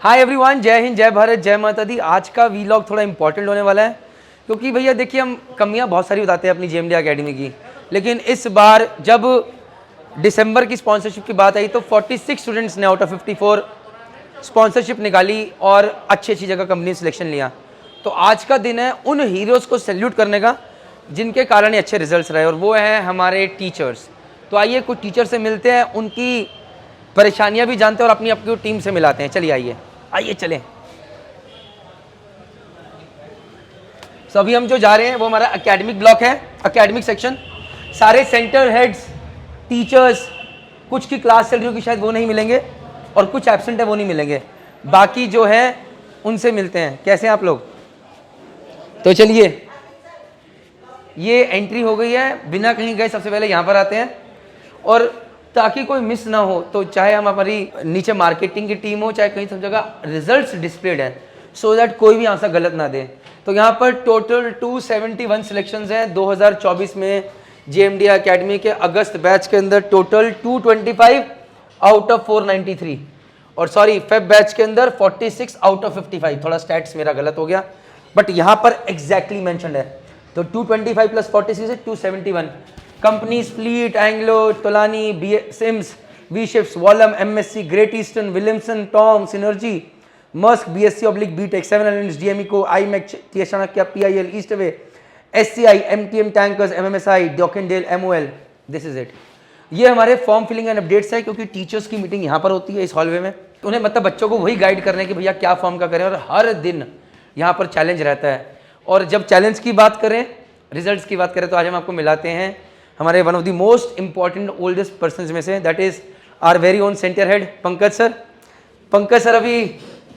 Hi everyone, जय हिंद, जय भारत, जय माता दी। आज का वीलॉग थोड़ा इंपॉर्टेंट होने वाला है क्योंकि भैया देखिए, हम कमियां बहुत सारी बताते हैं अपनी जेएमडी एकेडमी की, लेकिन इस बार जब दिसंबर की स्पॉन्सरशिप की बात आई तो 46 स्टूडेंट्स ने आउट ऑफ 54 स्पॉन्सरशिप निकाली और अच्छी अच्छी जगह कंपनी सिलेक्शन लिया। तो आज का दिन है उन हीरोज़ को सैल्यूट करने का जिनके कारण ही अच्छे रिजल्ट्स रहे, और वो हैं हमारे टीचर्स। तो आइए कुछ टीचर से मिलते हैं, उनकी परेशानियां भी जानते हैं और अपनी अपनी टीम से मिलाते हैं। चलिए आइए चलें। तो अभी हम जो जा रहे हैं वो हमारा एकेडमिक ब्लॉक है, एकेडमिक सेक्शन। सारे सेंटर हेड्स, टीचर्स, कुछ की क्लास चल रही होगी शायद वो नहीं मिलेंगे, और कुछ एब्सेंट है वो नहीं मिलेंगे। बाकी जो है उनसे मिलते हैं। कैसे हैं आप लोग? तो चलिए, ये एंट्री हो गई है, बिना कहीं गए सबसे पहले यहाँ पर आते हैं, और ताकि कोई मिस ना हो तो चाहे हम हमारी नीचे मार्केटिंग की टीम हो, चाहे कहीं सब जगह रिजल्ट्स डिस्प्लेड हैं, सो दैट कोई भी आंसर गलत ना दे। तो यहाँ पर टोटल 271 सिलेक्शंस हैं 2024 में जेएमडी एकेडमी के अगस्त बैच के अंदर। टोटल 225 आउट ऑफ 493, और सॉरी फेब बैच के अंदर 46 आउट ऑफ 55। थोड़ा स्टैट्स मेरा गलत हो गया, बट यहाँ पर एग्जैक्टली मैंशनड है। तो 225 प्लस 46 है 271। Companies fleet, Anglo, Tolani, Sims, V ships, Wallem, MSC, Great Eastern, Williamson, Tom, Synergy, Maersk, BSc/BTech, 7 Elements, DMECO, IMEC, Chanakya, PIL, Eastway, SCI, MTM tankers, MMSI, Dockendale, MOL। This is it. ये हमारे form filling and updates है, क्योंकि teachers की meeting यहाँ पर होती है इस हॉलवे में। उन्हें मतलब बच्चों को वही गाइड करने की भैया क्या फॉर्म का करें, और हर दिन यहाँ पर चैलेंज रहता है। और जब चैलेंज की बात करें, रिजल्ट्स की बात करें, तो आज हम आपको मिलाते हैं हमारे one of the most important oldest person में से, that is our very own center head Pankaj sir. Pankaj sir, अभी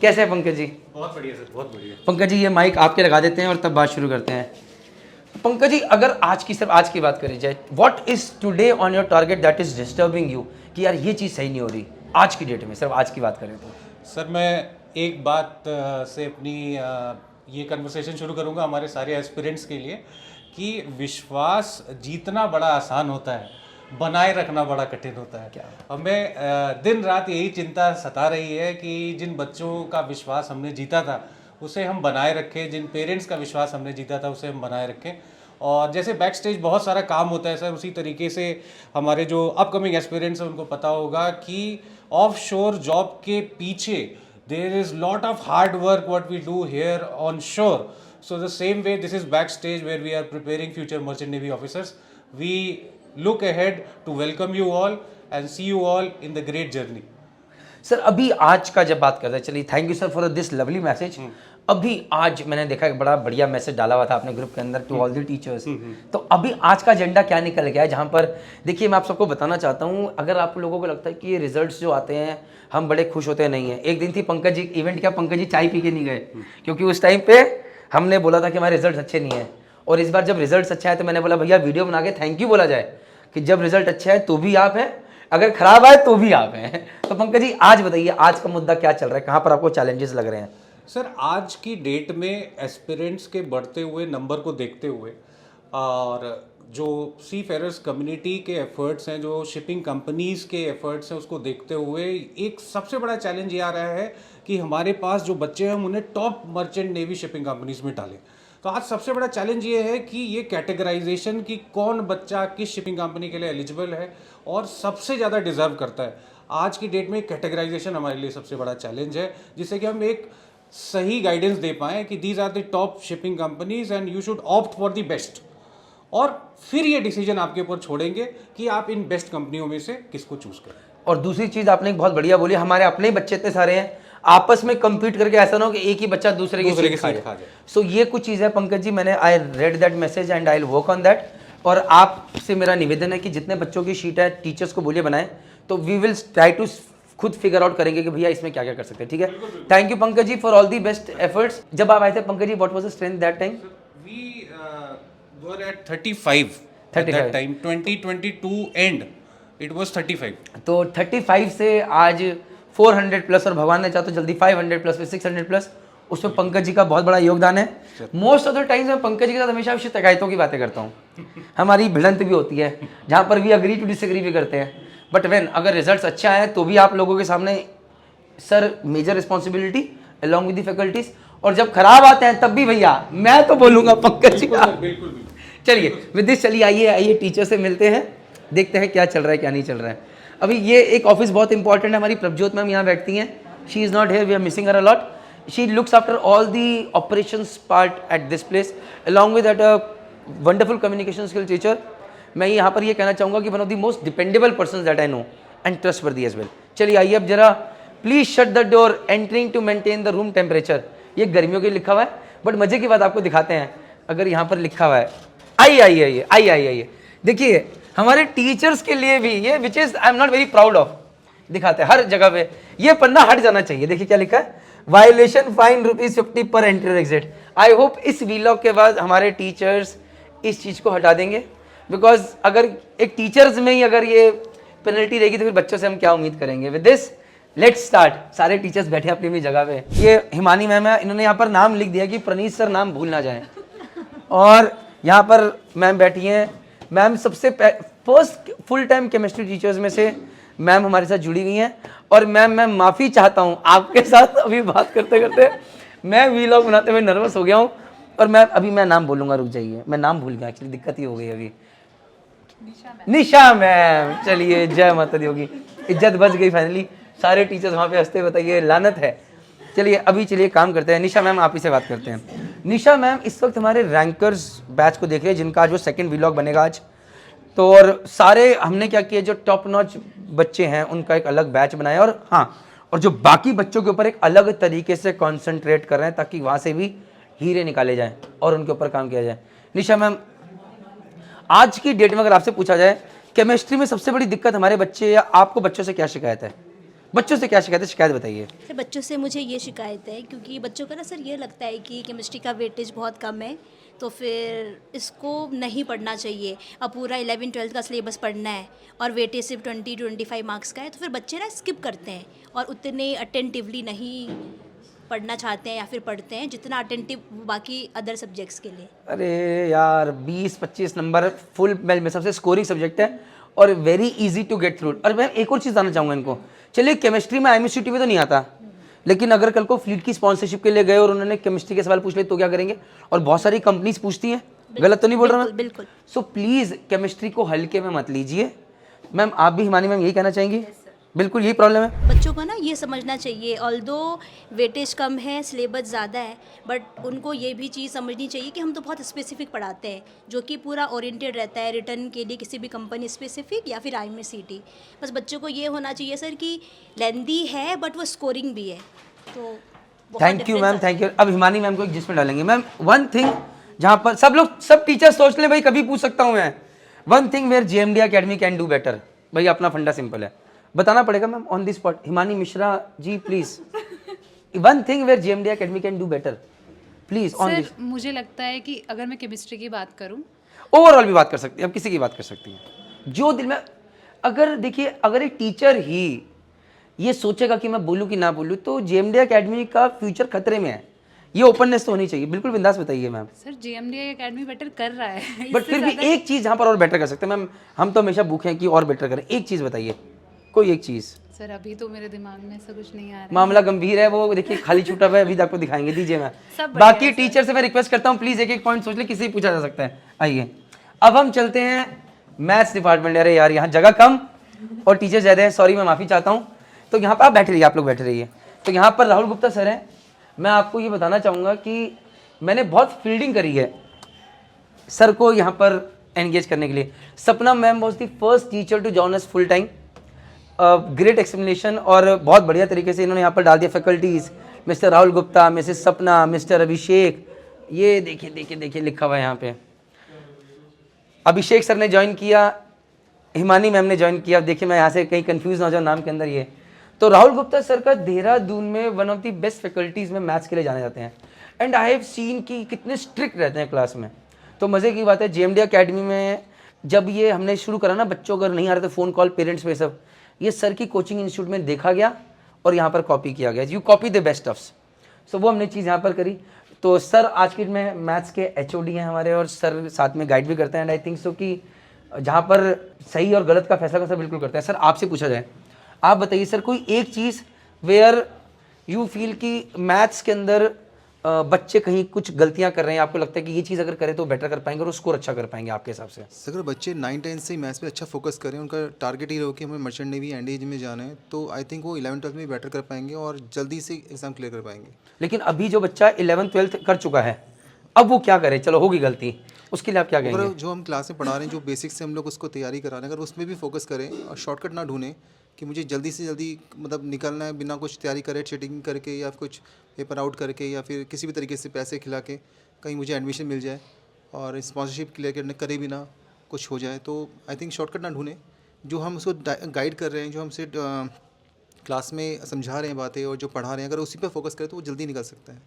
कैसे हैं पंकज जी? बहुत बढ़िया सर, बहुत बढ़िया। पंकज जी, ये माइक आपके लगा देते हैं और तब बात शुरू करते हैं। पंकज जी, अगर सिर्फ आज की बात करी जाए, what is today on your target that is disturbing you, कि यार ये चीज़ सही नहीं हो रही आज की डेट में? सिर्फ आज की बात करें तो सर, मैं एक बात से अपनी ये कन्वर्सेशन शुरू करूंगा हमारे सारे एस्पिरेंट्स के लिए, कि विश्वास जीतना बड़ा आसान होता है, बनाए रखना बड़ा कठिन होता है। हमें दिन रात यही चिंता सता रही है कि जिन बच्चों का विश्वास हमने जीता था उसे हम बनाए रखें, जिन पेरेंट्स का विश्वास हमने जीता था उसे हम बनाए रखें। और जैसे बैक स्टेज बहुत सारा काम होता है सर, उसी तरीके से हमारे जो अपकमिंग एस्पिरेंट्स हैं उनको पता होगा कि ऑफ शोर जॉब के पीछे there is lot of hard work what we do here on shore. So the same way, this is backstage where we are preparing future Merchant Navy officers. We look ahead to welcome you all and see you all in the great journey. Sir, अभी आज का जब बात करते हैं, चलिए thank you sir for this lovely message. अभी आज मैंने देखा एक बड़ा बढ़िया मैसेज डाला हुआ था आपने ग्रुप के अंदर टू ऑल द टीचर्स। तो अभी आज का एजेंडा क्या निकल गया है, जहाँ पर देखिए मैं आप सबको बताना चाहता हूँ, अगर आप लोगों को लगता है कि ये रिजल्ट्स जो आते हैं हम बड़े खुश होते नहीं हैं। एक दिन थी पंकज जी इवेंट, क्या पंकज जी चाय पी के नहीं गए? क्योंकि उस टाइम पे हमने बोला था कि हमारे रिजल्ट अच्छे नहीं है, और इस बार जब रिजल्ट अच्छा है तो मैंने बोला भैया वीडियो बना के थैंक यू बोला जाए कि जब रिजल्ट अच्छा है तो भी आप हैं, अगर खराब आए तो भी आप हैं। तो पंकज जी, आज बताइए आज का मुद्दा क्या चल रहा है, कहाँ पर आपको चैलेंजेस लग रहे हैं? सर, आज की डेट में एस्पिरेंट्स के बढ़ते हुए नंबर को देखते हुए और जो सी फेरर्स कम्युनिटी के एफर्ट्स हैं, जो शिपिंग कंपनीज़ के एफर्ट्स हैं, उसको देखते हुए एक सबसे बड़ा चैलेंज ये आ रहा है कि हमारे पास जो बच्चे हैं हम उन्हें top merchant navy shipping companies में डालें। तो आज सबसे बड़ा चैलेंज ये है कि ये कैटेगराइजेशन की कौन बच्चा किस शिपिंग कंपनी के लिए एलिजिबल है और सबसे ज़्यादा डिजर्व करता है। आज की डेट में कैटेगराइजेशन हमारे लिए सबसे बड़ा चैलेंज है, जिससे कि हम एक सही गाइडेंस दे पाएँ कि these are the top shipping companies and you should opt for the best. और फिर ये डिसीजन आपके ऊपर छोड़ेंगे कि आप इन बेस्ट कंपनियों में से किसको चूज करें। और दूसरी चीज़ आपने एक बहुत बढ़िया बोली, हमारे अपने बच्चे इतने सारे हैं, आपस में कम्पीट करके ऐसा ना हो कि एक ही बच्चा दूसरे की सीट खा जाए। सो ये कुछ चीज़ है पंकज जी, मैंने I read that message and I will work on that. और आपसे मेरा निवेदन है कि जितने बच्चों की शीट है टीचर्स को बोलिए बनाएं, तो वी विल ट्राई टू खुद फिगर आउट करेंगे कि भैया इसमें क्या क्या कर सकते हैं। ठीक है, thank you Pankaj ji for all the best efforts. जब आप आए थे Pankaj ji, what was the strength that time? We were at 35 at that time, 2022 end it was 35। तो 35 से आज 400 प्लस, और भगवान ने चाहा तो जल्दी 500 प्लस, 600 प्लस, उसमें पंकज जी का बहुत बड़ा योगदान है। मोस्ट ऑफ द टाइम्स मैं पंकज जी के साथ हमेशा शिकायतों की बातें करता हूँ, हमारी भिड़ंत भी होती है जहाँ पर वी अग्री टू डिसएग्री भी करते हैं, बट व्हेन अगर रिजल्ट्स अच्छा है तो भी आप लोगों के सामने sir major responsibility along with the faculties, और जब खराब आते हैं तब भी भैया मैं तो बोलूंगा पंकज जी। बिल्कुल। चलिए विद दिस, चलिए आइए टीचर से मिलते हैं, देखते हैं क्या चल रहा है क्या नहीं चल रहा है। अभी ये एक ऑफिस बहुत इंपॉर्टेंट है, हमारी प्रभजोत मैम यहाँ बैठती हैं, she is not here, we are missing her a lot. She looks after all the operations part at this place along with that a wonderful communication skill teacher. मैं यहाँ पर ये कहना चाहूँगा कि one of the most dependable person that I know and trustworthy as well. चलिए आइए अब जरा, please shut the door entering to maintain the room temperature. ये गर्मियों के लिए लिखा हुआ है, बट मजे की बात आपको दिखाते हैं। अगर यहाँ पर लिखा हुआ है, आइए, देखिए हमारे टीचर्स के लिए भी ये, which is I am not very proud of, दिखाते हैं हर जगह पे, ये पन्ना हट जाना चाहिए। देखिए क्या लिखा है, वायलेशन फाइन ₹50 पर एंट्री और एग्जिट। आई होप इस वीलॉग के बाद हमारे टीचर्स इस चीज़ को हटा देंगे, बिकॉज अगर एक टीचर्स में ही अगर ये पेनल्टी रहेगी तो फिर बच्चों से हम क्या उम्मीद करेंगे। With this let's start. सारे टीचर्स बैठे अपनी अपनी जगह पे। ये हिमानी मैम है, इन्होंने यहाँ पर नाम लिख दिया कि प्रणीत सर नाम भूल ना जाए, और यहाँ पर मैम बैठी हैं। मैम सबसे first full time chemistry teachers में से मैम हमारे साथ जुड़ी हुई हैं। और मैम मैं माफ़ी चाहता हूँ आपके साथ, अभी बात करते करते मैं वीलॉग बनाते हुए नर्वस हो गया हूँ। और मैं नाम बोलूँगा, रुक जाइए, मैं नाम भूल गया, एक्चुअली दिक्कत ही हो गई अभी। निशा मैम, चलिए जय माता दी होगी, इज्जत बच गई फाइनली। सारे टीचर्स वहाँ पे हंसते, बताइए लानत है। चलिए काम करते हैं, निशा मैम आप ही से बात करते हैं। निशा मैम इस वक्त हमारे रैंकर्स बैच को देख रहे हैं, जिनका आज वो सेकंड व्लॉग बनेगा आज। तो और सारे हमने क्या किया, जो टॉप नॉच बच्चे हैं उनका एक अलग बैच बनाया, और हाँ, और जो बाकी बच्चों के ऊपर एक अलग तरीके से कॉन्सेंट्रेट कर रहे हैं, ताकि वहाँ से भी हीरे निकाले जाएँ और उनके ऊपर काम किया जाए। निशा मैम, आज की डेट में अगर आपसे पूछा जाए केमिस्ट्री में सबसे बड़ी दिक्कत हमारे बच्चे या आपको बच्चों से क्या शिकायत है? बच्चों से क्या शिकायत है, शिकायत बताइए। सर बच्चों से मुझे ये शिकायत है, क्योंकि बच्चों का ना सर ये लगता है कि केमिस्ट्री का वेटेज बहुत कम है, तो फिर इसको नहीं पढ़ना चाहिए। अब पूरा 11-12 का सिलेबस पढ़ना है और वेटेज सिर्फ 20-25 मार्क्स का है, तो फिर बच्चे ना स्किप करते हैं और उतने अटेंटिवली नहीं पढ़ना चाहते हैं या फिर पढ़ते हैं जितना अटेंटिव बाकी अदर सब्जेक्ट्स के लिए। अरे यार 20-25 नंबर फुल मेल में सबसे स्कोरिंग सब्जेक्ट है और very easy to get through. और मैं एक और चीज़ जानना चाहूँगा इनको, चलिए केमिस्ट्री में IMCT में तो नहीं आता, लेकिन अगर कल को फ्लीट की स्पॉन्सरशिप के लिए गए और उन्होंने केमिस्ट्री के सवाल पूछ लिए तो क्या करेंगे? और बहुत सारी कंपनीज पूछती हैं, गलत तो नहीं बोल रहा मैं? बिल्कुल। सो प्लीज़ केमिस्ट्री को हल्के में मत लीजिए। मैम आप भी, हिमानी मैम, यही कहना चाहेंगी? बिल्कुल यही प्रॉब्लम है। बच्चों को ना ये समझना चाहिए, ऑल्दो वेटेज कम है, सिलेबस ज़्यादा है, बट उनको ये भी चीज़ समझनी चाहिए कि हम तो बहुत स्पेसिफिक पढ़ाते हैं, जो कि पूरा ओरिएंटेड रहता है रिटर्न के लिए, किसी भी कंपनी स्पेसिफिक या फिर IMCT। बस बच्चों को ये होना चाहिए सर कि लेंदी है बट वो स्कोरिंग भी है, तो thank you ma'am, thank you. अब हिमानी मैम को एक जिसमें डालेंगे। मैम वन थिंग जहाँ पर सब टीचर सोच लें, भाई कभी पूछ सकता हूँ मैं, one thing where JMD academy can do better. भाई अपना फंडा सिंपल है, बताना पड़ेगा ma'am on the spot. Himani Mishra ji please, one thing where JMD academy can do better please on this. मुझे लगता है कि अगर मैं केमिस्ट्री की बात करूं, ओवरऑल भी बात कर सकती हैं, अब किसी की बात कर सकती हैं जो दिल में। अगर देखिए, अगर एक टीचर ही ये सोचेगा कि मैं बोलूँ कि ना बोलूँ, तो JMD अकेडमी का फ्यूचर खतरे में है। ये ओपननेस तो होनी चाहिए। बिल्कुल बिंदास बताइए ma'am. Sir JMD academy better कर रहा है, बट फिर भी एक चीज़ जहाँ पर और बेटर कर सकते हैं मैम, हम तो हमेशा भूखे हैं कि और बेटर करें। एक चीज़ बताइए, कोई एक चीज़। सर अभी तो मेरे दिमाग में ऐसा कुछ नहीं आ रहा है। मामला गंभीर है, वो देखिए खाली छूटा हुआ है, अभी आपको दिखाएंगे, दीजिए मैम। सब बढ़िया बाकी टीचर से मैं रिक्वेस्ट करता हूँ प्लीज एक एक पॉइंट सोच ले, किसी से पूछा जा सकता है। आइए अब हम चलते हैं मैथ्स डिपार्टमेंट। अरे यार यहाँ जगह कम और टीचर ज़्यादा है, सॉरी मैं माफ़ी चाहता हूँ। तो यहाँ पर आप बैठे रहिए, आप लोग बैठे रहिए। तो यहाँ पर राहुल गुप्ता सर हैं। मैं आपको ये बताना चाहूँगा कि मैंने बहुत फील्डिंग करी है सर को यहाँ पर एंगेज करने के लिए। Sapna ma'am was the first teacher to join us full time, great explanation, और बहुत बढ़िया तरीके से इन्होंने यहाँ पर डाल दिया faculties. Mister Rahul Gupta, Mrs सपना, मिस्टर अभिषेक, ये देखिए देखिए देखिए लिखा हुआ है यहाँ पे। अभिषेक सर ने ज्वाइन किया, हिमानी मैम ने ज्वाइन किया। देखिए मैं यहाँ से कहीं कंफ्यूज ना हो जाऊँ नाम के अंदर। ये तो राहुल गुप्ता सर का देहरादून में one of the best faculties में मैथ्स के लिए जाने जाते हैं। एंड आई हैव सीन कि कितने स्ट्रिक्ट रहते हैं क्लास में। तो मज़े की बात है, JMD अकेडमी में जब ये हमने शुरू करा ना, बच्चों अगर नहीं आ रहे थे फ़ोन कॉल पेरेंट्स पे सब, ये सर की कोचिंग इंस्टीट्यूट में देखा गया और यहाँ पर कॉपी किया गया। You copy the best offs. So वो हमने चीज़ यहाँ पर करी। तो सर आज की में मैथ्स के HOD हैं हमारे, और सर साथ में गाइड भी करते हैं। एंड आई थिंक सो कि जहाँ पर सही और गलत का फैसला सर बिल्कुल करते हैं। सर आपसे पूछा जाए, आप बताइए सर कोई एक चीज़ वेयर यू फील कि मैथ्स के अंदर बच्चे कहीं कुछ गलतियां कर रहे हैं, आपको लगता है कि ये चीज़ अगर करें तो बेटर कर पाएंगे और स्कोर अच्छा कर पाएंगे आपके हिसाब से? अगर बच्चे 9-10 से ही मैथ्स पे अच्छा फोकस करें, उनका टारगेट ही रहो कि हमें मर्चेंट नेवी एनडीए में जाना है, तो आई थिंक वो 11-12 में बेटर कर पाएंगे और जल्दी से एग्ज़ाम क्लियर कर पाएंगे। लेकिन अभी जो बच्चा 11th-12th कर चुका है, अब वो क्या करे? चलो होगी गलती, उसके लिए आप क्या कहेंगे? अगर जो हम क्लास में पढ़ा रहे हैं, जो बेसिक्स से हम लोग उसको तैयारी करा रहे हैं, अगर उसमें भी फोकस करें और शॉर्टकट ना ढूंढें कि मुझे जल्दी से जल्दी मतलब निकलना है बिना कुछ तैयारी करे, चीटिंग करके या कुछ पेपर आउट करके या फिर किसी भी तरीके से पैसे खिला के कहीं मुझे एडमिशन मिल जाए और स्पॉन्सरशिप क्लियर करने करे बिना कुछ हो जाए, तो आई थिंक शॉर्टकट ना ढूंढें। जो हम उसको गाइड कर रहे हैं, जो हमसे क्लास में समझा रहे हैं बातें और जो पढ़ा रहे हैं, अगर उसी पर फोकस करें तो वो जल्दी निकल सकता है।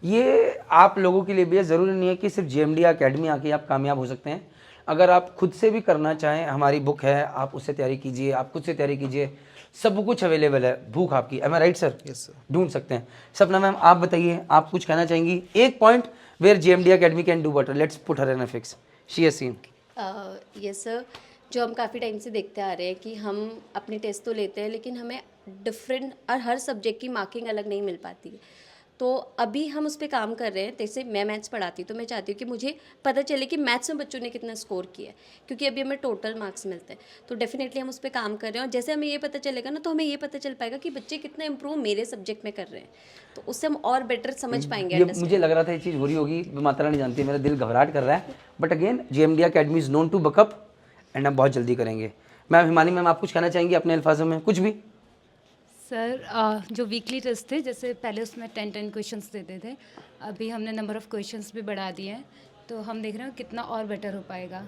ये आप लोगों के लिए भी ज़रूरी नहीं है कि सिर्फ JMD अकेडमी आके आप कामयाब हो सकते हैं। अगर आप खुद से भी करना चाहें, हमारी बुक है, आप उससे तैयारी कीजिए, आप खुद से तैयारी कीजिए, सब कुछ अवेलेबल है। भूख आपकी, एम आई राइट सर? Yes sir. ढूंढ सकते हैं। सपना मैम आप बताइए, आप कुछ कहना चाहेंगी? एक point where JMD academy can do better, let's put her in a fix, she has seen. Yes sir, जो हम काफ़ी टाइम से देखते आ रहे हैं कि हम अपने टेस्ट तो लेते हैं लेकिन हमें डिफरेंट और हर सब्जेक्ट की मार्किंग अलग नहीं मिल पाती है। तो अभी हम उस पर काम कर रहे हैं। जैसे मैं मैथ्स पढ़ाती हूँ तो मैं चाहती हूँ कि मुझे पता चले कि मैथ्स में बच्चों ने कितना स्कोर किया है, क्योंकि अभी हमें टोटल मार्क्स मिलते हैं। तो डेफिनेटली हम उस पर काम कर रहे हैं और जैसे हमें ये पता चलेगा ना, तो हमें ये पता चल पाएगा कि बच्चे कितना इंप्रूव मेरे सब्जेक्ट में कर रहे हैं, तो उससे हम और बेटर समझ पाएंगे। ये मुझे लग रहा था ये चीज़ हो रही होगी, माता रानी जानती है, मेरा दिल घबराहट कर रहा है, but again JMD academy is known to buck up and हम बहुत जल्दी करेंगे। मैम हिमानी मैम, आप कुछ कहना चाहेंगी अपने अल्फाजों में, कुछ भी? सर जो वीकली टेस्ट थे, जैसे पहले उसमें 10 क्वेश्चंस देते थे, अभी हमने नंबर ऑफ़ क्वेश्चंस भी बढ़ा दिए हैं, तो हम देख रहे हैं कितना और बेटर हो पाएगा।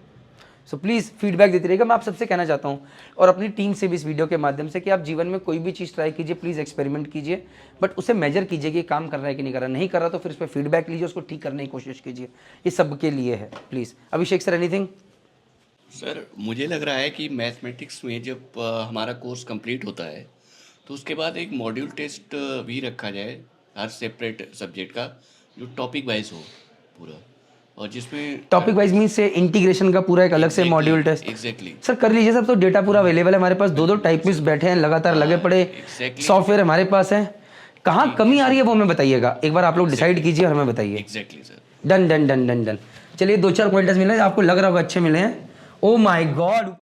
सो प्लीज़ फीडबैक देते रहिएगा। मैं आप सबसे कहना चाहता हूँ और अपनी टीम से भी इस वीडियो के माध्यम से कि आप जीवन में कोई भी चीज़ ट्राई कीजिए, प्लीज़ एक्सपेरिमेंट कीजिए, बट उसे मेजर कीजिए कि काम कर रहा है कि नहीं कर रहा। नहीं कर रहा तो फिर उस पर फीडबैक लीजिए, उसको ठीक करने की कोशिश कीजिए। ये सबके लिए है, please. Abhishek sir, anything? Sir मुझे लग रहा है कि मैथमेटिक्स में जब हमारा कोर्स कंप्लीट होता है तो उसके बाद एक मॉड्यूल टेस्ट भी रखा जाए हर सेपरेट सब्जेक्ट का, जो टॉपिक वाइज हो पूरा, और जिसमें टॉपिक वाइज मीन से इंटीग्रेशन का पूरा एक अलग से मॉड्यूल टेस्ट। एग्जैक्टली सर कर लीजिए। सब तो डेटा पूरा अवेलेबल है हमारे पास, 2-2 टाइपिस्ट बैठे हैं लगातार लगे पड़े, सॉफ्टवेयर हमारे पास है। कहाँ कमी आ रही है वो हमें बताइएगा, एक बार आप लोग डिसाइड कीजिए और हमें बताइए। Exactly sir. Done done done done done. चलिए 2-4 पॉइंटर्स मिले, आपको लग रहा होगा अच्छे मिले हैं। Oh my God.